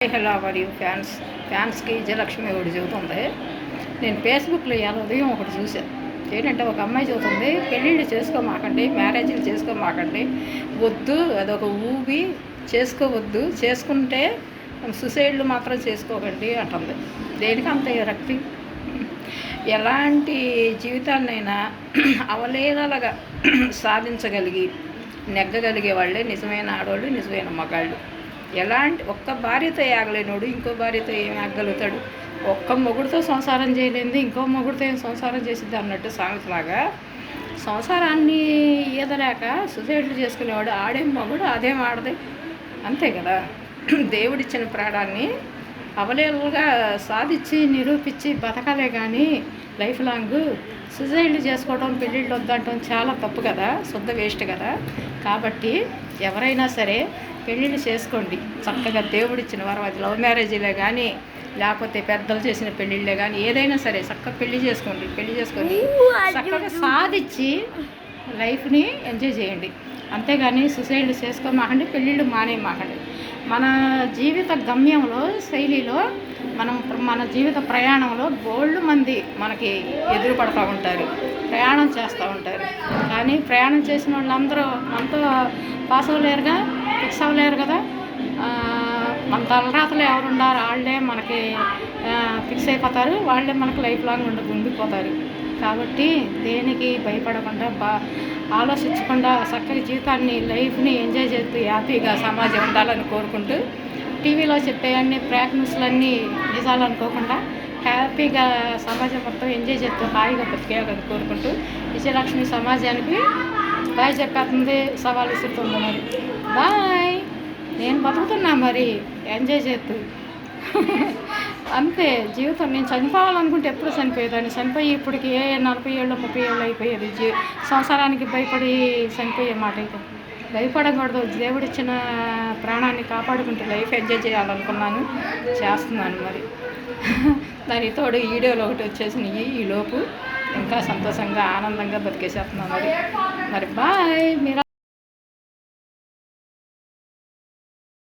Hello మరియు ఫ్యాన్స్కి విజయలక్ష్మి ఒకటి చెబుతుంది. నేను ఫేస్బుక్లో ఇవాళ ఉదయం ఒకటి చూశాను. ఏంటంటే ఒక అమ్మాయి చెబుతుంది, పెళ్ళిళ్ళు చేసుకోమాకండి, మ్యారేజీలు చేసుకోమాకండి, వద్దు, అదొక ఊబి, చేసుకోవద్దు, చేసుకుంటే సుసైడ్లు మాత్రం చేసుకోకండి అంటుంది. దేనికి అంత రక్తి? ఎలాంటి జీవితాన్నైనా అవలీలగా సాధించగలిగి నెగ్గగలిగే వాళ్ళే నిజమైన ఆడవాళ్ళు, నిజమైన మగాళ్ళు. ఎలాంటి ఒక్క భార్యతో ఏగలేనోడు ఇంకో భార్యతో ఏమి ఆగలుగుతాడు? ఒక్క మొగుడితో సంసారం చేయలేంది ఇంకో మొగుడితో ఏం సంసారం చేసిద్ది అన్నట్టు సామెతలాగా సంసారాన్ని ఈదలేక సుసైడ్లు చేసుకునేవాడు ఆడేం మొగుడు అదేం ఆడదే, అంతే కదా. దేవుడిచ్చిన ప్రాణాన్ని అవలేలుగా సాధించి నిరూపించి బతకాలే కానీ లైఫ్ లాంగ్ సుసైడ్లు చేసుకోవడం, పెళ్ళిళ్ళు వద్దంటం చాలా తప్పు కదా, శుద్ధ వేస్ట్ కదా. కాబట్టి ఎవరైనా సరే పెళ్ళిళ్ళు చేసుకోండి చక్కగా, దేవుడిచ్చిన వరం. అది లవ్ మ్యారేజీలే కానీ లేకపోతే పెద్దలు చేసిన పెళ్ళిళ్ళే కానీ ఏదైనా సరే చక్కగా పెళ్లి చేసుకొని చక్కగా సాధించి లైఫ్ని ఎంజాయ్ చేయండి. అంతేగాని సుసైడ్లు చేసుకోమాకండి, పెళ్ళిళ్ళు మానేయమాకండి. మన జీవిత గమ్యంలో శైలిలో మన జీవిత ప్రయాణంలో బోల్డ్ మంది మనకి ఎదురుపడుతూ ఉంటారు, ప్రయాణం చేస్తూ ఉంటారు. కానీ ప్రయాణం చేసిన వాళ్ళందరూ మనతో పాస్ అవ్వలేరుగా, ఫిక్స్ అవ్వలేరు కదా. మన తలరాతలు ఎవరున్నారు వాళ్ళే మనకి ఫిక్స్ అయిపోతారు, వాళ్ళే మనకు లైఫ్ లాంగ్ ఉండిపోతారు. కాబట్టి దేనికి భయపడకుండా ఆలోచించకుండా చక్కటి జీవితాన్ని, లైఫ్ని ఎంజాయ్ చేస్తూ హ్యాపీగా సమాజం ఉండాలని కోరుకుంటూ, టీవీలో చెప్పే అన్ని ఫ్యాక్ న్యూస్లన్నీ నిజాలు అనుకోకుండా హ్యాపీగా సమాజం మొత్తం ఎంజాయ్ చేస్తూ హాయిగా బతికేయాలని కోరుకుంటూ విజయలక్ష్మి సమాజానికి బాయ్ చెప్పేస్తుంది, సవాల్ ఇస్తుంది. మరి బాయ్, నేను బతుకుతున్నా మరి ఎంజాయ్ చేస్తూ. అంతే జీవితం. నేను చనిపోవాలనుకుంటే ఎప్పుడు చనిపోయేదాన్ని, చనిపోయి ఇప్పటికి 40 ఏళ్ళు 30 ఏళ్ళు అయిపోయేది. సంసారానికి భయపడి చనిపోయే మాట అయితే భయపడకూడదు. దేవుడిచ్చిన ప్రాణాన్ని కాపాడుకుంటూ లైఫ్ ఎంజాయ్ చేయాలనుకున్నాను, చేస్తున్నాను. మరి దానికి తోడు వీడియోలు ఒకటి వచ్చేసినాయి, ఈలోపు ఇంకా సంతోషంగా ఆనందంగా బతికేసేస్తున్నాను. మరి బాయ్. మీరు